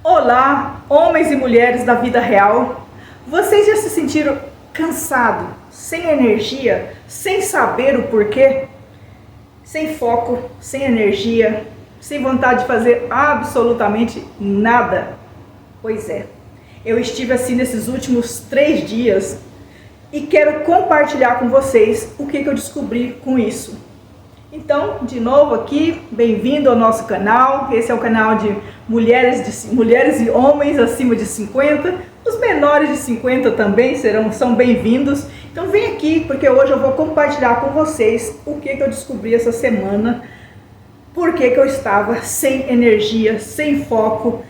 Olá, homens e mulheres da vida real. Vocês já se sentiram cansados, sem energia, sem saber o porquê? Sem foco, sem energia, sem vontade de fazer absolutamente nada? Pois é, eu estive assim nesses últimos 3 dias e quero compartilhar com vocês o que eu descobri com isso. Então, de novo aqui, bem-vindo ao nosso canal. Esse é o canal de mulheres e homens acima de 50. Os menores de 50 também são bem-vindos. Então vem aqui, porque hoje eu vou compartilhar com vocês o que eu descobri essa semana. Por que eu estava sem energia, sem foco,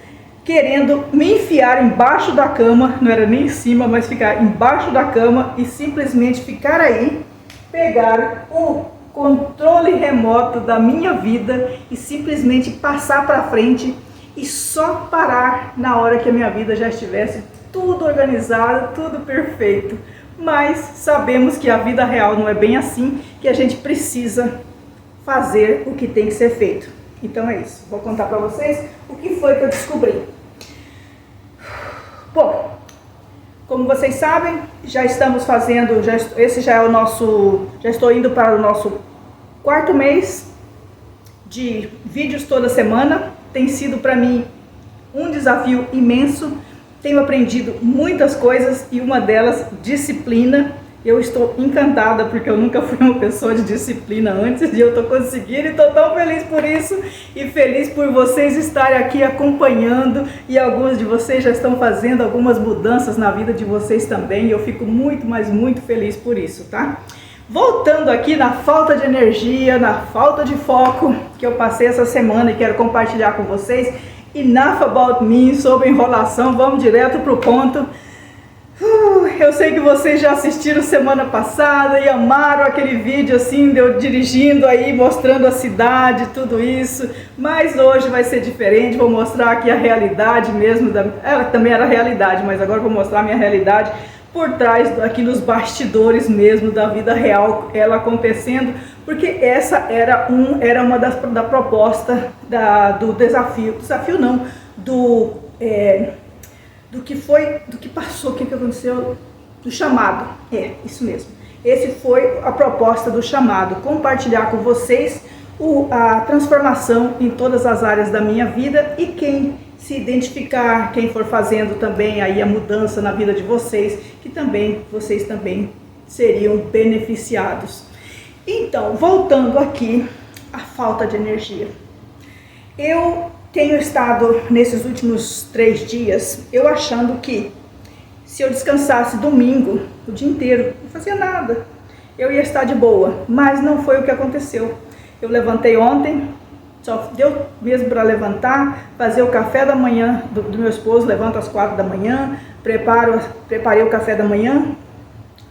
querendo me enfiar embaixo da cama, não era nem em cima, mas ficar embaixo da cama e simplesmente ficar aí, pegar o controle remoto da minha vida e simplesmente passar para frente e só parar na hora que a minha vida já estivesse tudo organizado, tudo perfeito. Mas sabemos que a vida real não é bem assim, que a gente precisa fazer o que tem que ser feito. Então é isso, vou contar para vocês o que foi que eu descobri. Bom, como vocês sabem, já estamos fazendo, esse já é o nosso, já estou indo para o nosso 4º mês de vídeos toda semana. Tem sido para mim um desafio imenso. Tenho aprendido muitas coisas e uma delas, disciplina. Eu estou encantada porque eu nunca fui uma pessoa de disciplina antes e eu estou conseguindo e estou tão feliz por isso e feliz por vocês estarem aqui acompanhando e alguns de vocês já estão fazendo algumas mudanças na vida de vocês também e eu fico muito, mas muito feliz por isso, tá? Voltando aqui na falta de energia, na falta de foco que eu passei essa semana e quero compartilhar com vocês. Enough about me, sobre enrolação, vamos direto pro ponto. Eu sei que vocês já assistiram semana passada e amaram aquele vídeo assim, de eu dirigindo aí, mostrando a cidade, tudo isso. Mas hoje vai ser diferente, vou mostrar aqui a realidade mesmo. Ela também era realidade, mas agora vou mostrar a minha realidade por trás, aqui nos bastidores mesmo da vida real, ela acontecendo. Porque essa era uma da proposta do desafio não, do que passou, o que aconteceu, do chamado, isso mesmo. Esse foi a proposta do chamado, compartilhar com vocês a transformação em todas as áreas da minha vida e quem se identificar, quem for fazendo também aí a mudança na vida de vocês, que também, vocês também seriam beneficiados. Então, voltando aqui, a falta de energia. Eu tenho estado nesses últimos 3 dias, eu achando que se eu descansasse domingo, o dia inteiro, não fazia nada, eu ia estar de boa, mas não foi o que aconteceu. Eu levantei ontem, só deu mesmo para levantar, fazer o café da manhã do meu esposo, levanto às 4 da manhã, preparei o café da manhã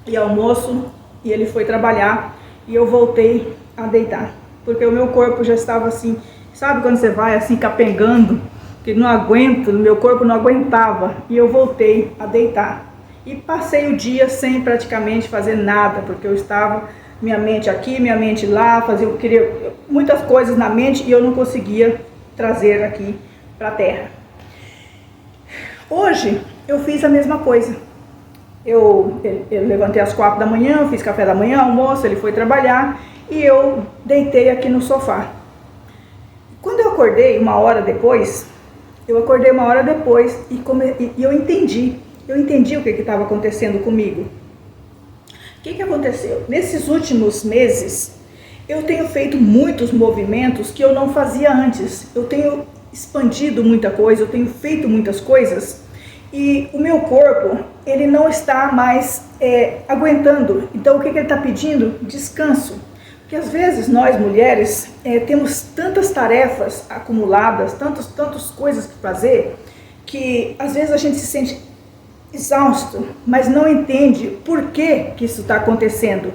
e almoço, e ele foi trabalhar, e eu voltei a deitar, porque o meu corpo já estava assim, sabe quando você vai assim capengando, que não aguento, meu corpo não aguentava, e eu voltei a deitar. E passei o dia sem praticamente fazer nada, porque eu estava, minha mente aqui, minha mente lá, eu queria muitas coisas na mente e eu não conseguia trazer aqui para a terra. Hoje eu fiz a mesma coisa. Eu levantei às 4 da manhã, fiz café da manhã, almoço, ele foi trabalhar e eu deitei aqui no sofá. Quando eu acordei uma hora depois e eu entendi o que estava acontecendo comigo. O que aconteceu? Nesses últimos meses, eu tenho feito muitos movimentos que eu não fazia antes. Eu tenho expandido muita coisa, eu tenho feito muitas coisas e o meu corpo, ele não está mais aguentando. Então, o que ele está pedindo? Descanso. Porque às vezes nós mulheres temos tantas tarefas acumuladas, tantas coisas que fazer, que às vezes a gente se sente exausto, mas não entende por que isso está acontecendo.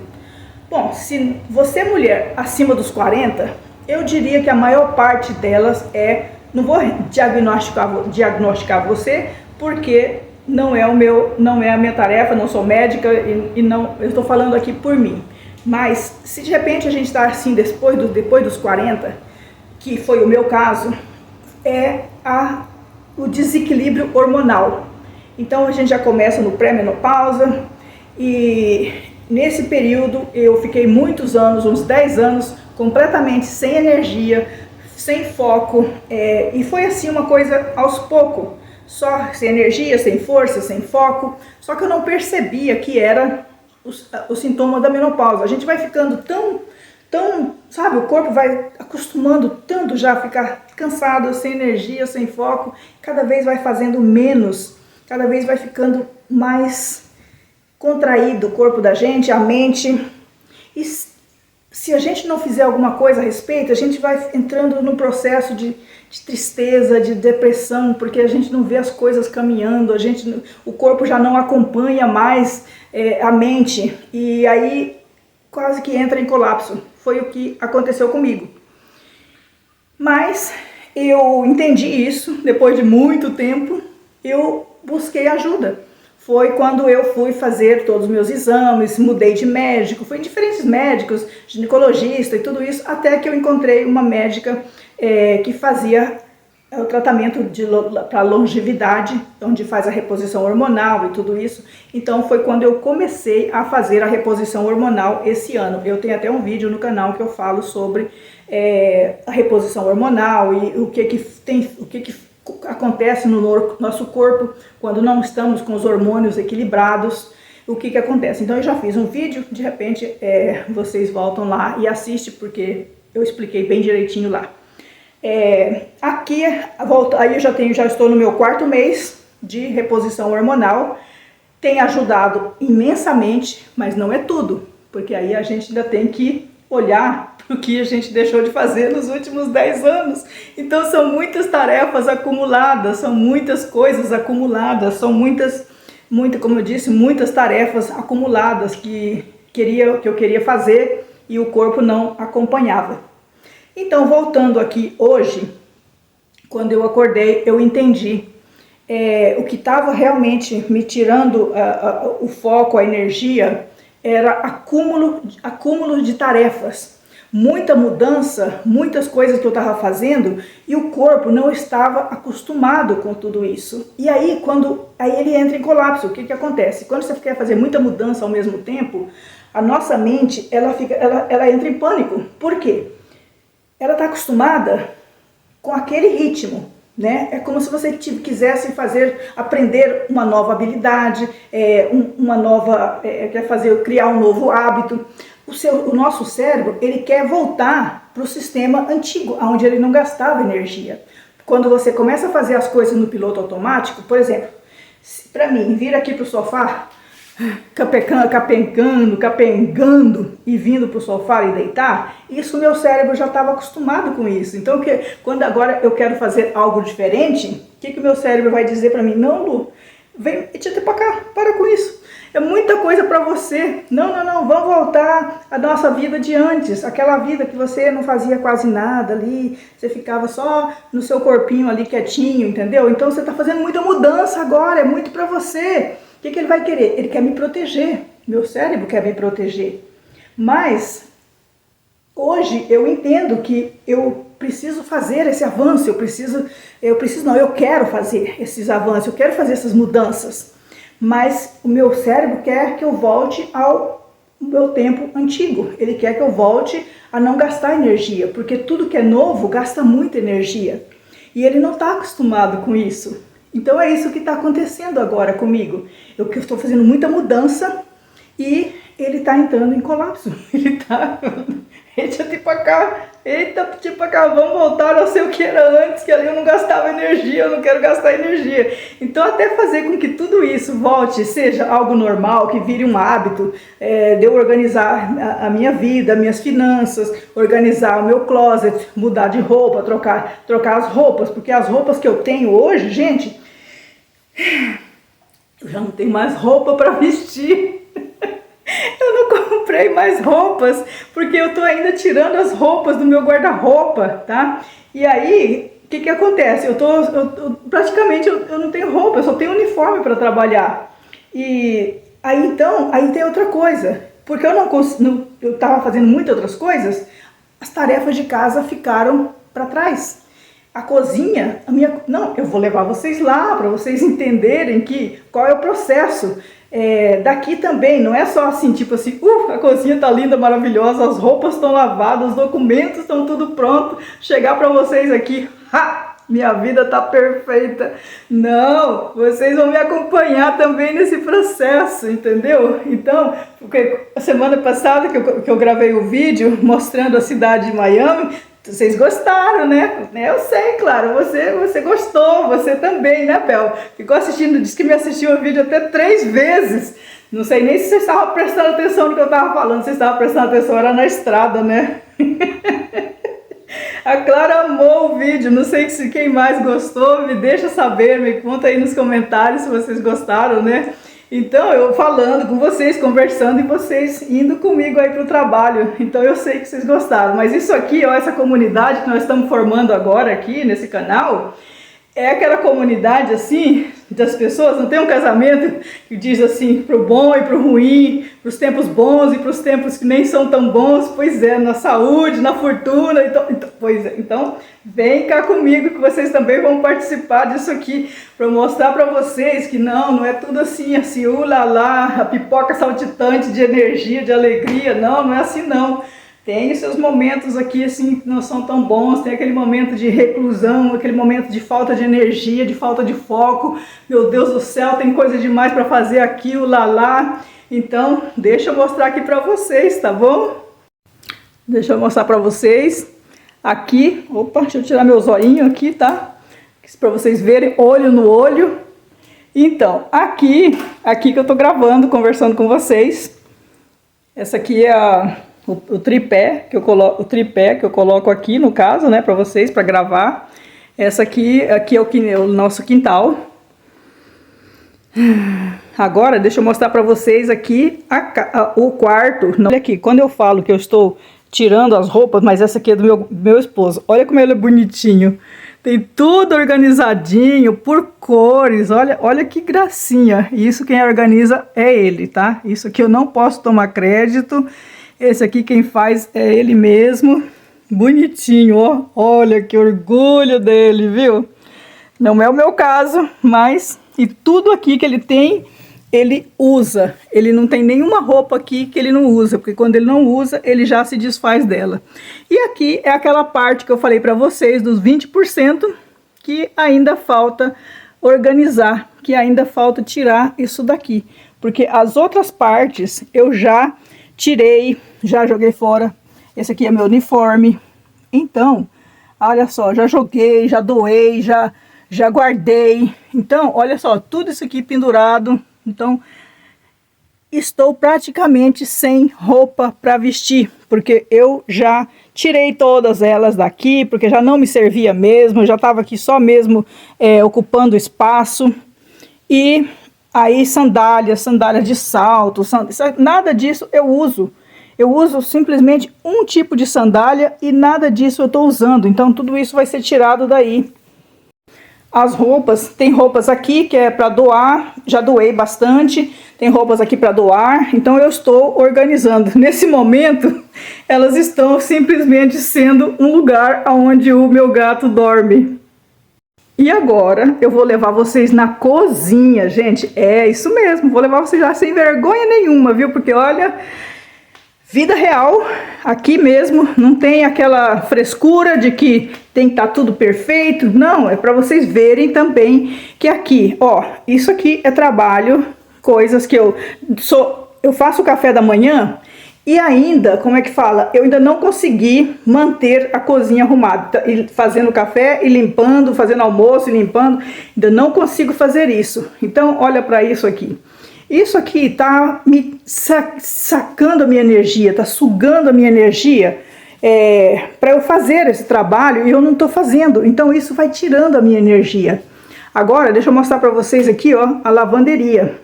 Bom, se você é mulher acima dos 40, eu diria que a maior parte delas não vou diagnosticar você, porque não é a minha tarefa, não sou médica e não, eu estou falando aqui por mim. Mas se de repente a gente está assim depois dos 40, que foi o meu caso, o desequilíbrio hormonal. Então a gente já começa no pré-menopausa e nesse período eu fiquei muitos anos, uns 10 anos, completamente sem energia, sem foco, e foi assim uma coisa aos poucos, só sem energia, sem força, sem foco, só que eu não percebia que era o sintoma da menopausa. A gente vai ficando tão, sabe, o corpo vai acostumando tanto já a ficar cansado, sem energia, sem foco, cada vez vai fazendo menos, cada vez vai ficando mais contraído o corpo da gente, a mente. E se a gente não fizer alguma coisa a respeito, a gente vai entrando num processo de tristeza, de depressão, porque a gente não vê as coisas caminhando, o corpo já não acompanha mais a mente, e aí quase que entra em colapso. Foi o que aconteceu comigo. Mas eu entendi isso, depois de muito tempo, eu busquei ajuda. Foi quando eu fui fazer todos os meus exames, mudei de médico, fui em diferentes médicos, ginecologista e tudo isso, até que eu encontrei uma médica que fazia o tratamento para longevidade, onde faz a reposição hormonal e tudo isso. Então foi quando eu comecei a fazer a reposição hormonal esse ano. Eu tenho até um vídeo no canal que eu falo sobre a reposição hormonal e o que acontece no nosso corpo quando não estamos com os hormônios equilibrados, o que acontece. Então eu já fiz um vídeo, de repente vocês voltam lá e assistem, porque eu expliquei bem direitinho lá. Aqui, aí eu já estou no meu 4º mês de reposição hormonal, tem ajudado imensamente, mas não é tudo, porque aí a gente ainda tem que olhar para o que a gente deixou de fazer nos últimos 10 anos. Então são muitas tarefas acumuladas, são muitas coisas acumuladas, são como eu disse, muitas tarefas acumuladas que eu queria fazer e o corpo não acompanhava. Então, voltando aqui hoje, quando eu acordei, eu entendi o que estava realmente me tirando o foco, a energia, era acúmulo de tarefas, muita mudança, muitas coisas que eu estava fazendo e o corpo não estava acostumado com tudo isso. E aí, aí ele entra em colapso. O que acontece? Quando você quer fazer muita mudança ao mesmo tempo, a nossa mente ela entra em pânico. Por quê? Ela está acostumada com aquele ritmo, né? É como se você quisesse aprender uma nova habilidade, criar um novo hábito. O nosso cérebro, ele quer voltar para o sistema antigo, onde ele não gastava energia. Quando você começa a fazer as coisas no piloto automático, por exemplo, para mim, vir aqui para o sofá, capengando e vindo para o sofá e deitar, isso meu cérebro já estava acostumado com isso. Então, quando agora eu quero fazer algo diferente, o que o meu cérebro vai dizer para mim? Não, Lu, vem para cá, para com isso. É muita coisa para você. Não, vamos voltar à nossa vida de antes, aquela vida que você não fazia quase nada ali, você ficava só no seu corpinho ali quietinho, entendeu? Então você está fazendo muita mudança agora, é muito para você. O que ele vai querer? Ele quer me proteger, meu cérebro quer me proteger. Mas hoje eu entendo que eu preciso fazer esse avanço, eu quero fazer esses avanços, eu quero fazer essas mudanças. Mas o meu cérebro quer que eu volte ao meu tempo antigo, ele quer que eu volte a não gastar energia, porque tudo que é novo gasta muita energia. E ele não está acostumado com isso. Então é isso que está acontecendo agora comigo. Eu estou fazendo muita mudança e ele está entrando em colapso. Ele está... Eita, tipo cá, vamos voltar ao seu que era antes, que ali eu não gastava energia, eu não quero gastar energia. Então até fazer com que tudo isso volte, seja algo normal, que vire um hábito, de eu organizar a minha vida, minhas finanças, organizar o meu closet, mudar de roupa, trocar as roupas, porque as roupas que eu tenho hoje, gente, eu já não tenho mais roupa para vestir. Eu não comprei mais roupas, porque eu tô ainda tirando as roupas do meu guarda-roupa, tá? E aí, o que acontece? Praticamente eu não tenho roupa, eu só tenho uniforme para trabalhar. E aí tem outra coisa, porque eu estava fazendo muitas outras coisas, as tarefas de casa ficaram para trás. a cozinha, não, eu vou levar vocês lá para vocês entenderem qual é o processo. Daqui também, não é só assim, tipo assim, a cozinha tá linda, maravilhosa, as roupas estão lavadas, os documentos estão tudo pronto, chegar para vocês aqui, minha vida tá perfeita. Não, vocês vão me acompanhar também nesse processo, entendeu? Então, porque a semana passada que eu gravei o vídeo mostrando a cidade de Miami, vocês gostaram, né? Eu sei, claro, você gostou, você também, né, Bel? Ficou assistindo, disse que me assistiu o vídeo até 3 vezes. Não sei nem se você estava prestando atenção no que eu estava falando, se estava prestando atenção, era na estrada, né? A Clara amou o vídeo, não sei se quem mais gostou, me deixa saber, me conta aí nos comentários se vocês gostaram, né? Então, eu falando com vocês, conversando e vocês indo comigo aí para o trabalho. Então, eu sei que vocês gostaram. Mas isso aqui, ó, essa comunidade que nós estamos formando agora aqui nesse canal, é aquela comunidade assim, das pessoas, não tem um casamento que diz assim, pro bom e pro ruim, pros tempos bons e pros tempos que nem são tão bons, pois é, na saúde, na fortuna, então vem cá comigo que vocês também vão participar disso aqui, para mostrar para vocês que não é tudo assim, ulala, a pipoca saltitante de energia, de alegria, não é assim não. Tem os seus momentos aqui assim que não são tão bons, tem aquele momento de reclusão, aquele momento de falta de energia, de falta de foco. Meu Deus do céu, tem coisa demais para fazer aqui, lá. Então, deixa eu mostrar aqui para vocês, tá bom? Deixa eu mostrar para vocês aqui. Opa, deixa eu tirar meu zoinho aqui, tá? Para vocês verem, olho no olho. Então, aqui que eu tô gravando, conversando com vocês. Essa aqui é o tripé que eu coloco aqui, no caso, né, para vocês, para gravar. Essa aqui é o nosso quintal. Agora, deixa eu mostrar para vocês aqui o quarto. Olha aqui, quando eu falo que eu estou tirando as roupas, mas essa aqui é do meu esposo. Olha como ele é bonitinho. Tem tudo organizadinho, por cores. Olha que gracinha. Isso quem organiza é ele, tá? Isso aqui eu não posso tomar crédito. Esse aqui quem faz é ele mesmo, bonitinho, ó. Olha que orgulho dele, viu? Não é o meu caso, mas e tudo aqui que ele tem, ele usa. Ele não tem nenhuma roupa aqui que ele não usa, porque quando ele não usa, ele já se desfaz dela. E aqui é aquela parte que eu falei para vocês, dos 20%, que ainda falta organizar, que ainda falta tirar isso daqui. Porque as outras partes eu já tirei, já joguei fora. Esse aqui é meu uniforme. Então, olha só, já joguei, já doei, já guardei. Então, olha só, tudo isso aqui pendurado. Então, estou praticamente sem roupa para vestir, porque eu já tirei todas elas daqui, porque já não me servia mesmo, já estava aqui só mesmo ocupando espaço. E aí sandália de salto, nada disso eu uso. Eu uso simplesmente um tipo de sandália e nada disso eu estou usando. Então tudo isso vai ser tirado daí. As roupas, tem roupas aqui que é para doar, já doei bastante. Tem roupas aqui para doar, então eu estou organizando. Nesse momento, elas estão simplesmente sendo um lugar onde o meu gato dorme. E agora eu vou levar vocês na cozinha, gente. É isso mesmo, vou levar vocês lá sem vergonha nenhuma, viu? Porque olha, vida real, aqui mesmo, não tem aquela frescura de que tem que estar tudo perfeito. Não, é para vocês verem também que aqui, ó, isso aqui é trabalho, coisas que eu faço o café da manhã. E ainda, como é que fala? Eu ainda não consegui manter a cozinha arrumada. Fazendo café e limpando, fazendo almoço e limpando. Ainda não consigo fazer isso. Então, olha para isso aqui. Isso aqui tá me sacando a minha energia, tá sugando a minha energia para eu fazer esse trabalho e eu não tô fazendo. Então, isso vai tirando a minha energia. Agora, deixa eu mostrar para vocês aqui, ó, a lavanderia.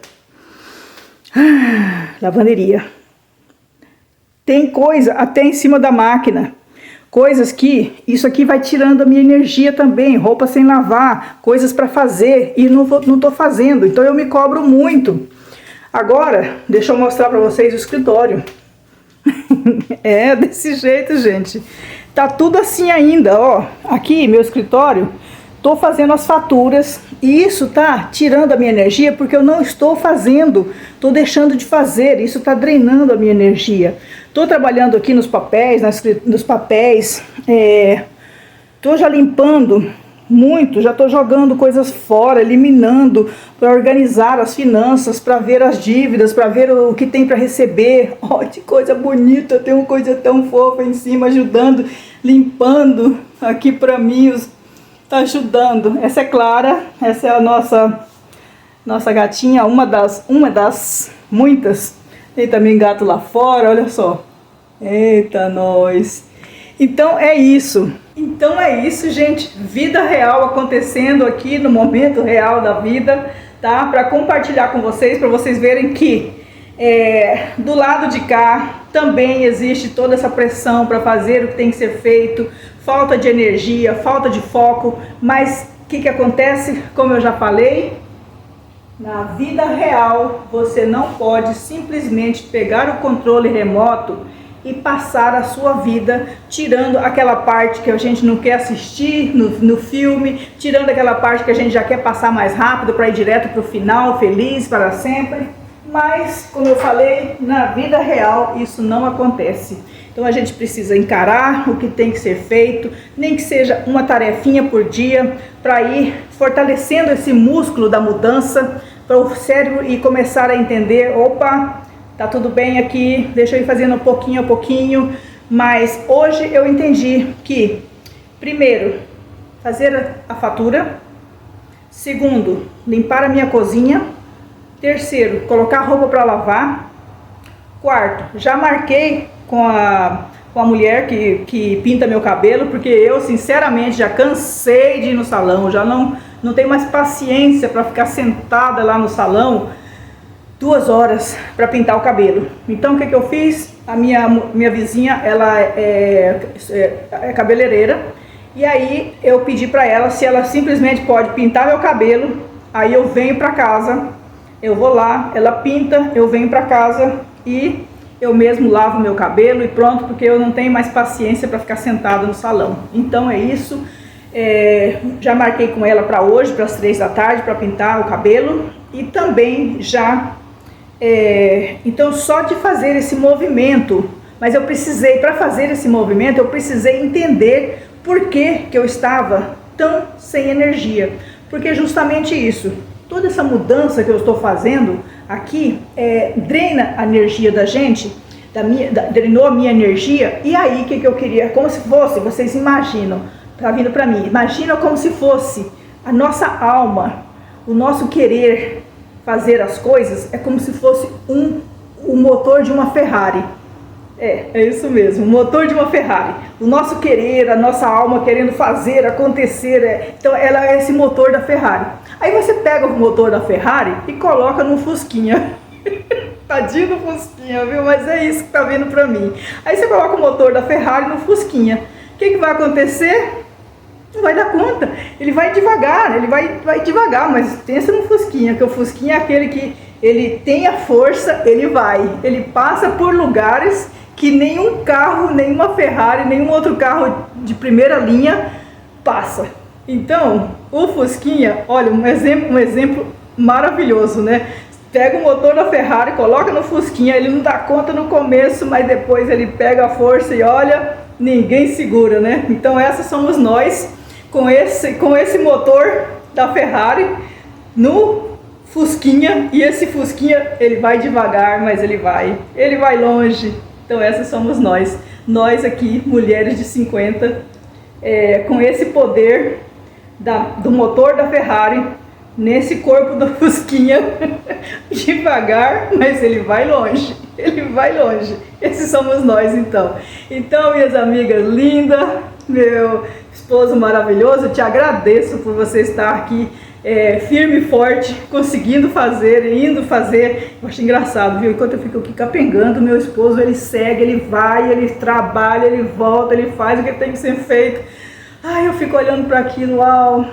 Lavanderia. Tem coisa até em cima da máquina, coisas que isso aqui vai tirando a minha energia também, roupa sem lavar, coisas para fazer e não tô fazendo, então eu me cobro muito. Agora, deixa eu mostrar para vocês o escritório. É desse jeito, gente. tá tudo assim ainda, ó. Aqui, meu escritório, tô fazendo as faturas e isso tá tirando a minha energia porque eu não estou fazendo, tô deixando de fazer, isso tá drenando a minha energia. Tô trabalhando aqui nos papéis, nos papéis, tô já limpando muito, já tô jogando coisas fora, eliminando, para organizar as finanças, para ver as dívidas, para ver o que tem para receber. Ó, que coisa bonita, tem uma coisa tão fofa em cima ajudando, limpando aqui para mim, tá ajudando. Essa é Clara, essa é a nossa gatinha, uma das muitas. Tem também gato lá fora, olha só. Eita, nós. Então é isso. Então é isso, gente. Vida real acontecendo aqui no momento real da vida, tá? Para compartilhar com vocês, para vocês verem que do lado de cá também existe toda essa pressão para fazer o que tem que ser feito, falta de energia, falta de foco, mas o que acontece? Como eu já falei, na vida real você não pode simplesmente pegar o controle remoto e passar a sua vida tirando aquela parte que a gente não quer assistir no filme, tirando aquela parte que a gente já quer passar mais rápido para ir direto para o final, feliz para sempre. Mas, como eu falei, na vida real isso não acontece. Então a gente precisa encarar o que tem que ser feito, nem que seja uma tarefinha por dia, para ir fortalecendo esse músculo da mudança, para o cérebro e começar a entender, opa, tá tudo bem aqui, deixa eu ir fazendo pouquinho a pouquinho. Mas hoje eu entendi que, primeiro, fazer a fatura. Segundo, limpar a minha cozinha. Terceiro, colocar roupa para lavar. Quarto, já marquei com a mulher que pinta meu cabelo, porque eu sinceramente já cansei de ir no salão, já não tenho mais paciência para ficar sentada lá no salão 2 horas para pintar o cabelo. Então o que eu fiz? A minha vizinha, ela é cabeleireira, e aí eu pedi para ela se ela simplesmente pode pintar meu cabelo. Aí eu venho para casa, eu vou lá, ela pinta, eu venho para casa e eu mesmo lavo meu cabelo e pronto, porque eu não tenho mais paciência para ficar sentada no salão. Então é isso. Já marquei com ela para hoje, para as 3 da tarde, para pintar o cabelo. E também já então só de fazer esse movimento, mas eu precisei, para fazer esse movimento, eu precisei entender por que eu estava tão sem energia. Porque justamente isso, toda essa mudança que eu estou fazendo aqui, drena a energia da gente, drenou a minha energia. E aí o que eu queria, como se fosse, vocês imaginam, tá vindo para mim, imagina como se fosse a nossa alma, o nosso querer fazer as coisas, é como se fosse o motor de uma Ferrari. É isso mesmo, o motor de uma Ferrari. O nosso querer, a nossa alma querendo fazer, acontecer, então ela é esse motor da Ferrari. Aí você pega o motor da Ferrari e coloca num Fusquinha. Tadinho do Fusquinha, viu? Mas é isso que tá vindo pra mim. Aí você coloca o motor da Ferrari no Fusquinha. O que vai acontecer? Não vai dar conta, ele vai devagar, vai devagar, mas pensa no Fusquinha, que o Fusquinha é aquele que ele tem a força, ele passa por lugares que nenhum carro, nenhuma Ferrari, nenhum outro carro de primeira linha passa. Então, o Fusquinha, olha, um exemplo maravilhoso, né? Pega o motor da Ferrari, coloca no Fusquinha, ele não dá conta no começo, mas depois ele pega a força e olha, ninguém segura, né? Então essas somos nós, com esse motor da Ferrari no Fusquinha, e esse Fusquinha, ele vai devagar, mas ele vai longe. Então essas somos nós aqui, mulheres de 50, com esse poder do motor da Ferrari, nesse corpo do Fusquinha, devagar, mas ele vai longe, esses somos nós então. Então, minhas amigas lindas, meu esposo maravilhoso, eu te agradeço por você estar aqui firme e forte, conseguindo fazer, indo fazer. Eu acho engraçado, viu? Enquanto eu fico aqui capengando, meu esposo, ele segue, ele vai, ele trabalha, ele volta, ele faz o que tem que ser feito. Ai, eu fico olhando para aquilo, uau,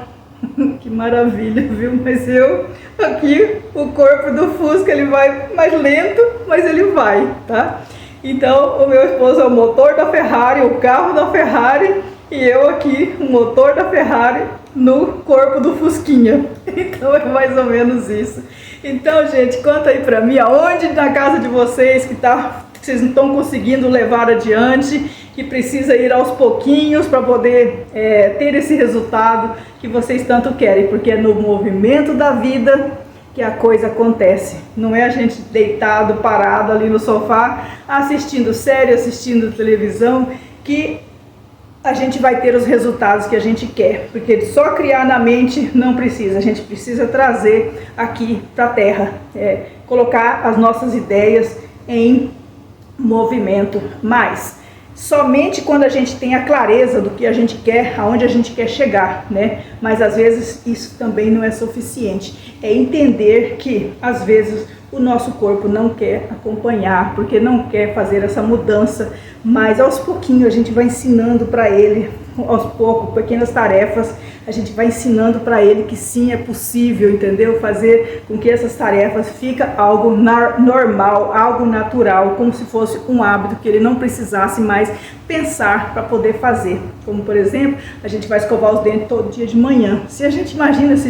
que maravilha, viu? Mas eu, aqui, o corpo do Fusca, ele vai mais lento, mas ele vai, tá? Então, o meu esposo é o motor da Ferrari, o carro da Ferrari, e eu aqui, o motor da Ferrari no corpo do Fusquinha. Então é mais ou menos isso. Então, gente, conta aí pra mim, aonde na casa de vocês que vocês não estão conseguindo levar adiante, que precisa ir aos pouquinhos para poder ter esse resultado que vocês tanto querem, porque é no movimento da vida que a coisa acontece. Não é a gente deitado, parado ali no sofá, assistindo série, assistindo televisão, que a gente vai ter os resultados que a gente quer, porque só criar na mente não precisa, a gente precisa trazer aqui para a terra, colocar as nossas ideias em movimento. Mas somente quando a gente tem a clareza do que a gente quer, aonde a gente quer chegar, né? Mas às vezes isso também não é suficiente. É entender que às vezes o nosso corpo não quer acompanhar, porque não quer fazer essa mudança, mas aos pouquinhos a gente vai ensinando para ele, aos poucos, pequenas tarefas, a gente vai ensinando para ele que sim, é possível, entendeu? Fazer com que essas tarefas fiquem algo normal, algo natural, como se fosse um hábito que ele não precisasse mais pensar para poder fazer. Como, por exemplo, a gente vai escovar os dentes todo dia de manhã. Se a gente imagina, se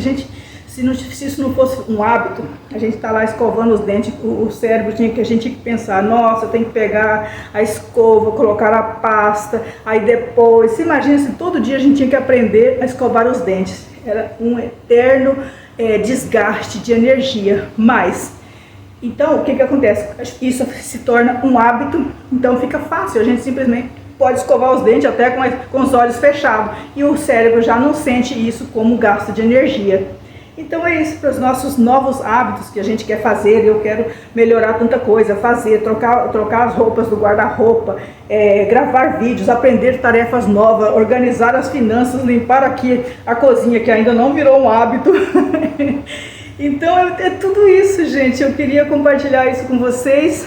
isso não fosse um hábito, a gente tá lá escovando os dentes, o cérebro a gente tinha que pensar, nossa, tem que pegar a escova, colocar a pasta, aí depois, se imagina se todo dia a gente tinha que aprender a escovar os dentes, era um eterno desgaste de energia, mas, então o que acontece? Isso se torna um hábito, então fica fácil, a gente simplesmente pode escovar os dentes até com os olhos fechados, e o cérebro já não sente isso como gasto de energia. Então é isso para os nossos novos hábitos que a gente quer fazer. Eu quero melhorar tanta coisa, trocar as roupas do guarda-roupa, gravar vídeos, aprender tarefas novas, organizar as finanças, limpar aqui a cozinha que ainda não virou um hábito. Então é tudo isso, gente. Eu queria compartilhar isso com vocês.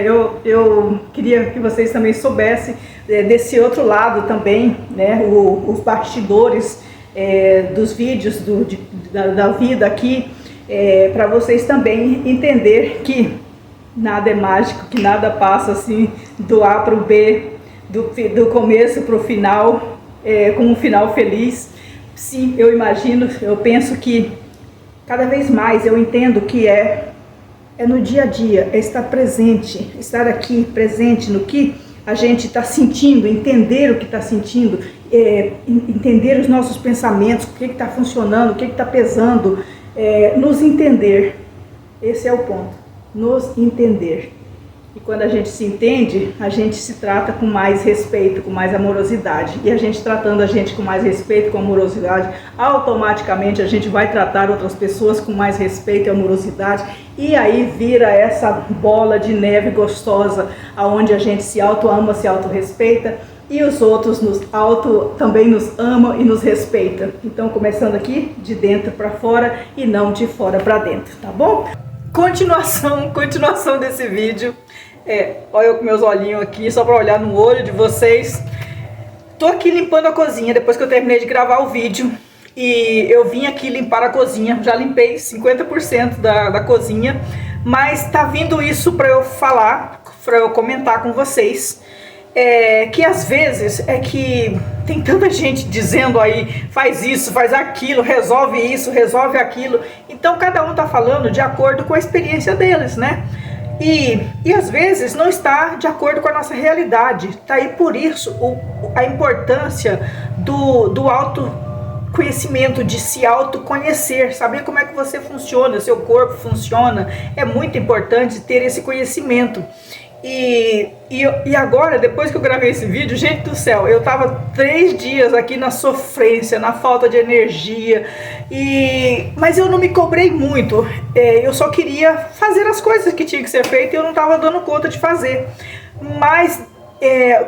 Eu queria que vocês também soubessem desse outro lado também, né? Os bastidores dos vídeos da vida aqui, para vocês também entender que nada é mágico, que nada passa assim do A para o B, do começo para o final, com um final feliz. Sim, eu imagino, eu penso que cada vez mais eu entendo que é no dia a dia, é estar presente, estar aqui presente no que a gente está sentindo, entender o que está sentindo, entender os nossos pensamentos, o que está funcionando, o que está pesando, nos entender. Esse é o ponto, nos entender. E quando a gente se entende, a gente se trata com mais respeito, com mais amorosidade. E a gente tratando a gente com mais respeito, com amorosidade, automaticamente a gente vai tratar outras pessoas com mais respeito e amorosidade. E aí vira essa bola de neve gostosa, aonde a gente se auto-ama, se auto-respeita. E os outros também nos amam e nos respeitam. Então, começando aqui de dentro para fora e não de fora para dentro, tá bom? Continuação desse vídeo. Olha eu com meus olhinhos aqui, só para olhar no olho de vocês. Tô aqui limpando a cozinha depois que eu terminei de gravar o vídeo. E eu vim aqui limpar a cozinha, já limpei 50% da cozinha. Mas tá vindo isso para eu falar, para eu comentar com vocês. Que às vezes que tem tanta gente dizendo aí, faz isso, faz aquilo, resolve isso, resolve aquilo. Então cada um tá falando de acordo com a experiência deles, né? E às vezes não está de acordo com a nossa realidade. Tá aí por isso a importância do autoconhecimento, de se autoconhecer, saber como é que você funciona, seu corpo funciona. É muito importante ter esse conhecimento. E agora, depois que eu gravei esse vídeo, gente do céu, eu tava 3 dias aqui na sofrência, na falta de energia, mas eu não me cobrei muito, eu só queria fazer as coisas que tinha que ser feitas e eu não tava dando conta de fazer. Mas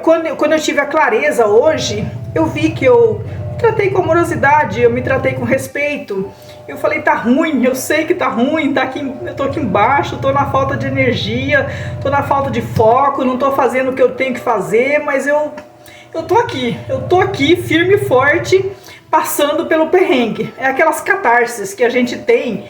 quando eu tive a clareza hoje, eu vi que eu tratei com amorosidade, eu me tratei com respeito. Eu falei, tá ruim, eu sei que tá ruim, eu tô aqui embaixo, tô na falta de energia, tô na falta de foco, não tô fazendo o que eu tenho que fazer, mas eu tô aqui firme e forte, passando pelo perrengue. É aquelas catarses que a gente tem,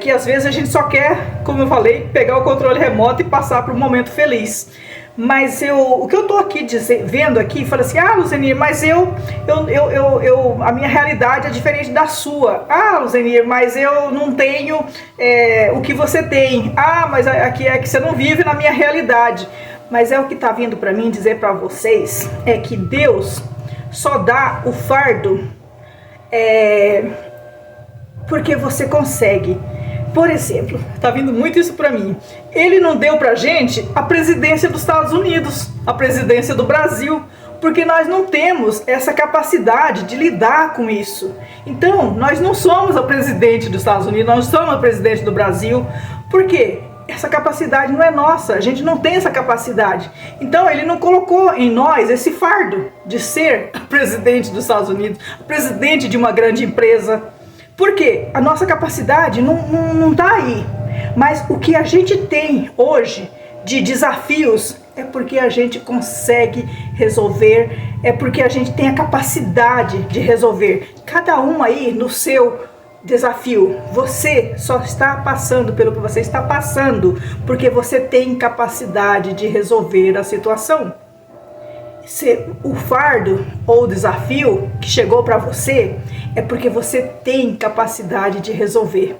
que às vezes a gente só quer, como eu falei, pegar o controle remoto e passar para um momento feliz. Mas o que eu tô aqui vendo aqui, fala assim, Luzenir, mas a minha realidade é diferente da sua. Luzenir, mas eu não tenho o que você tem. Mas aqui é que você não vive na minha realidade. Mas é o que tá vindo para mim dizer para vocês, é que Deus só dá o fardo porque você consegue. Por exemplo, tá vindo muito isso para mim. Ele não deu pra gente a presidência dos Estados Unidos, a presidência do Brasil, porque nós não temos essa capacidade de lidar com isso. Então, nós não somos a presidente dos Estados Unidos, nós somos a presidente do Brasil. Por quê? Essa capacidade não é nossa, a gente não tem essa capacidade. Então ele não colocou em nós esse fardo de ser a presidente dos Estados Unidos, a presidente de uma grande empresa. Por quê? A nossa capacidade não está aí. Mas o que a gente tem hoje de desafios é porque a gente consegue resolver, é porque a gente tem a capacidade de resolver. Cada um aí no seu desafio. Você só está passando pelo que você está passando porque você tem capacidade de resolver a situação. O fardo ou o desafio que chegou para você é porque você tem capacidade de resolver.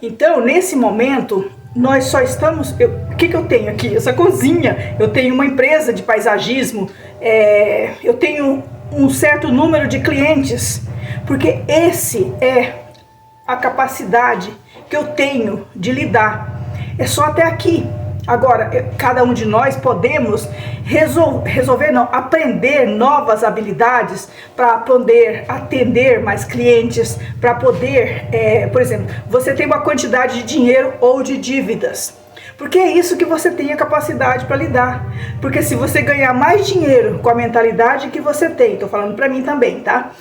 Então, nesse momento, nós só estamos... O que eu tenho aqui? Essa cozinha. Eu tenho uma empresa de paisagismo. Eu tenho um certo número de clientes. Porque esse é a capacidade que eu tenho de lidar. É só até aqui. Agora, cada um de nós podemos aprender novas habilidades para poder atender mais clientes, para poder, por exemplo, você tem uma quantidade de dinheiro ou de dívidas. Porque é isso que você tem a capacidade para lidar. Porque se você ganhar mais dinheiro com a mentalidade que você tem, estou falando para mim também, tá?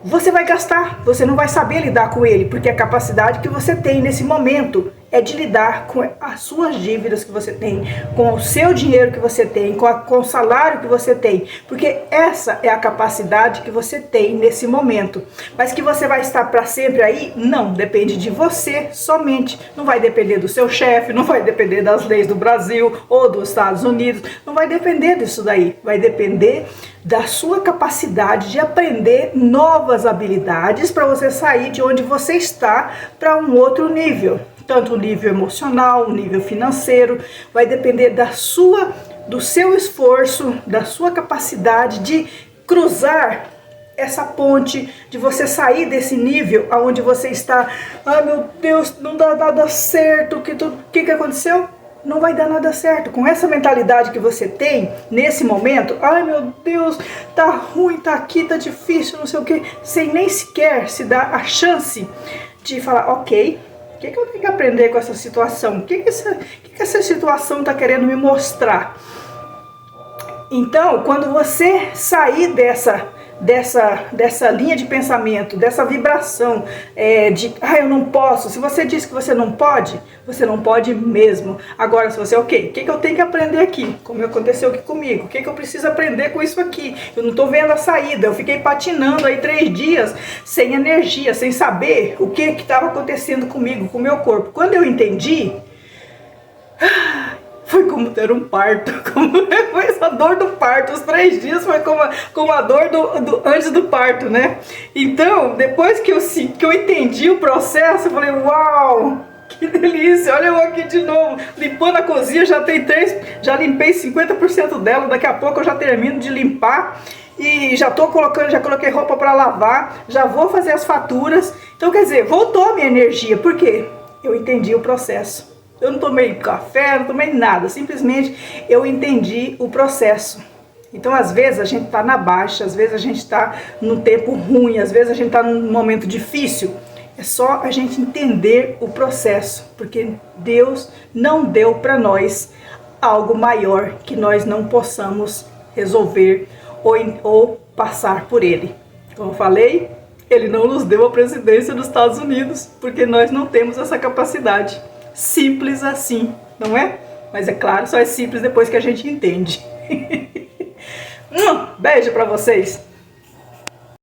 Você vai gastar, você não vai saber lidar com ele, porque a capacidade que você tem nesse momento é de lidar com as suas dívidas que você tem, com o seu dinheiro que você tem, com o salário que você tem, porque essa é a capacidade que você tem nesse momento. Mas que você vai estar para sempre aí? Não, depende de você somente. Não vai depender do seu chefe, não vai depender das leis do Brasil ou dos Estados Unidos, não vai depender disso daí, vai depender da sua capacidade de aprender novas habilidades para você sair de onde você está para um outro nível. Tanto o nível emocional, o nível financeiro, vai depender do seu esforço, da sua capacidade de cruzar essa ponte, de você sair desse nível aonde você está. Meu Deus, não dá nada certo, o que aconteceu? Não vai dar nada certo. Com essa mentalidade que você tem nesse momento, meu Deus, tá ruim, tá aqui, tá difícil, não sei o que, sem nem sequer se dar a chance de falar, ok, o que eu tenho que aprender com essa situação? O que essa situação está querendo me mostrar? Então, quando você sair dessa linha de pensamento, dessa vibração eu não posso. Se você diz que você não pode mesmo. Agora, se você, o que eu tenho que aprender aqui? Como aconteceu aqui comigo? O que eu preciso aprender com isso aqui? Eu não estou vendo a saída, eu fiquei patinando aí 3 dias sem energia, sem saber o que estava acontecendo comigo, com o meu corpo. Quando eu entendi, foi como ter um parto, foi essa dor do parto, os 3 dias foi como a dor antes do parto, né? Então, depois que eu entendi o processo, eu falei, uau, que delícia, olha eu aqui de novo, limpando a cozinha, já limpei 50% dela, daqui a pouco eu já termino de limpar, e já coloquei roupa para lavar, já vou fazer as faturas. Então, quer dizer, voltou a minha energia, por quê? Eu entendi o processo. Eu não tomei café, não tomei nada, simplesmente eu entendi o processo. Então, às vezes, a gente está na baixa, às vezes a gente está num tempo ruim, às vezes a gente está num momento difícil. É só a gente entender o processo, porque Deus não deu para nós algo maior que nós não possamos resolver ou passar por ele. Como eu falei, ele não nos deu a presidência dos Estados Unidos, porque nós não temos essa capacidade. Simples assim, não é? Mas é claro, só é simples depois que a gente entende. Beijo pra vocês!